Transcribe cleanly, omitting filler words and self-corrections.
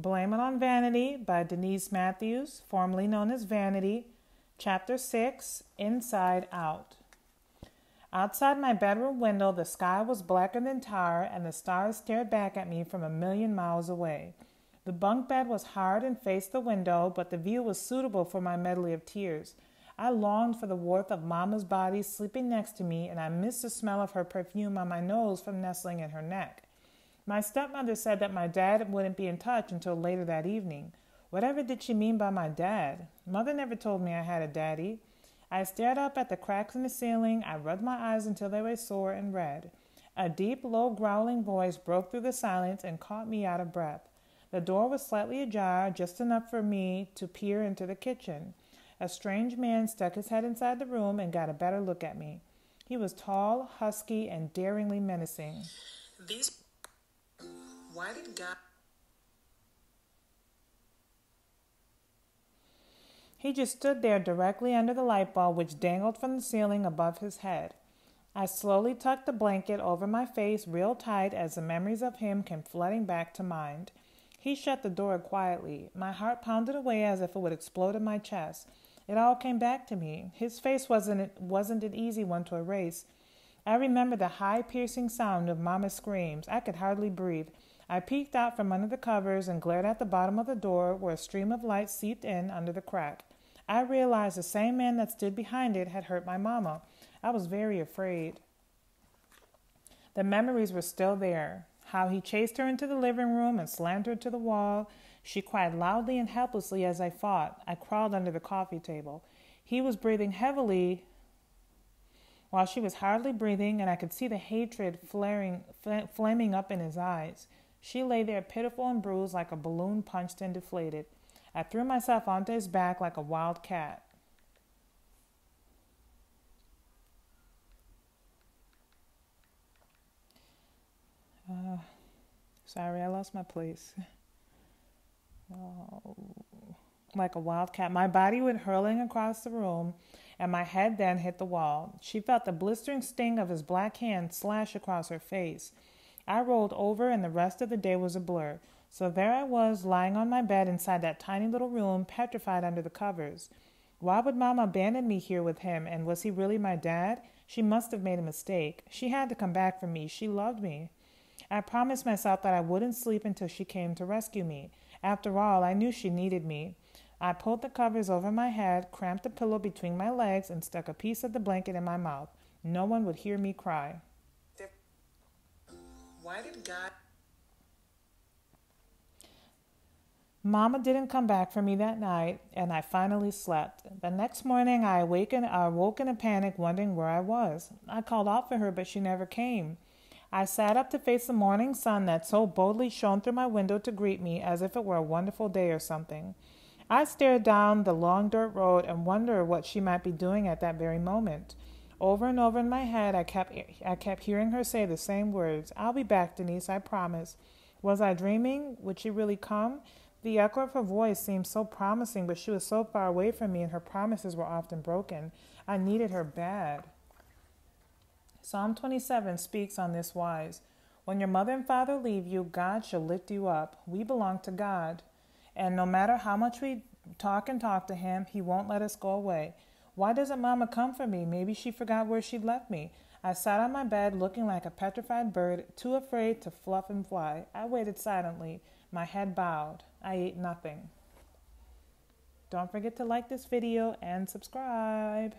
Blame It on Vanity by Denise Matthews, formerly known as Vanity, Chapter 6, Inside Out. Outside my bedroom window, the sky was blacker than tar, and the stars stared back at me from a million miles away. The bunk bed was hard and faced the window, but the view was suitable for my medley of tears. I longed for the warmth of Mama's body sleeping next to me, and I missed the smell of her perfume on my nose from nestling in her neck. My stepmother said that my dad wouldn't be in touch until later that evening. Whatever did she mean by my dad? Mother never told me I had a daddy. I stared up at the cracks in the ceiling. I rubbed my eyes until they were sore and red. A deep, low, growling voice broke through the silence and caught me out of breath. The door was slightly ajar, just enough for me to peer into the kitchen. A strange man stuck his head inside the room and got a better look at me. He was tall, husky, and daringly menacing. Why did God... He just stood there directly under the light bulb which dangled from the ceiling above his head. I slowly tucked the blanket over my face real tight as the memories of him came flooding back to mind. He shut the door quietly. My heart pounded away as if it would explode in my chest. It all came back to me. His face wasn't an easy one to erase. I remember the high, piercing sound of Mama's screams. I could hardly breathe. I peeked out from under the covers and glared at the bottom of the door where a stream of light seeped in under the crack. I realized the same man that stood behind it had hurt my mama. I was very afraid. The memories were still there. How he chased her into the living room and slammed her to the wall. She cried loudly and helplessly as I fought. I crawled under the coffee table. He was breathing heavily while she was hardly breathing, and I could see the hatred flaming up in his eyes. She lay there pitiful and bruised like a balloon punched and deflated. I threw myself onto his back like a wild cat. Sorry, I lost my place. Oh, like a wild cat. My body went hurling across the room, and my head then hit the wall. She felt the blistering sting of his black hand slash across her face. I rolled over, and the rest of the day was a blur. So there I was, lying on my bed inside that tiny little room, petrified under the covers. Why would Mama abandon me here with him, and was he really my dad? She must have made a mistake. She had to come back for me. She loved me. I promised myself that I wouldn't sleep until she came to rescue me. After all, I knew she needed me. I pulled the covers over my head, cramped the pillow between my legs, and stuck a piece of the blanket in my mouth. No one would hear me cry. Why did God... Mama didn't come back for me that night, and I finally slept. The next morning, I awoke in a panic, wondering where I was. I called out for her, but she never came. I sat up to face the morning sun that so boldly shone through my window to greet me as if it were a wonderful day or something. I stared down the long dirt road and wondered what she might be doing at that very moment. Over and over in my head, I kept hearing her say the same words. "I'll be back, Denise, I promise." Was I dreaming? Would she really come? The echo of her voice seemed so promising, but she was so far away from me, and her promises were often broken. I needed her bad. Psalm 27 speaks on this wise. When your mother and father leave you, God shall lift you up. We belong to God. And no matter how much we talk to him, he won't let us go away. Why doesn't Mama come for me? Maybe she forgot where she'd left me. I sat on my bed looking like a petrified bird, too afraid to fluff and fly. I waited silently, my head bowed. I ate nothing. Don't forget to like this video and subscribe.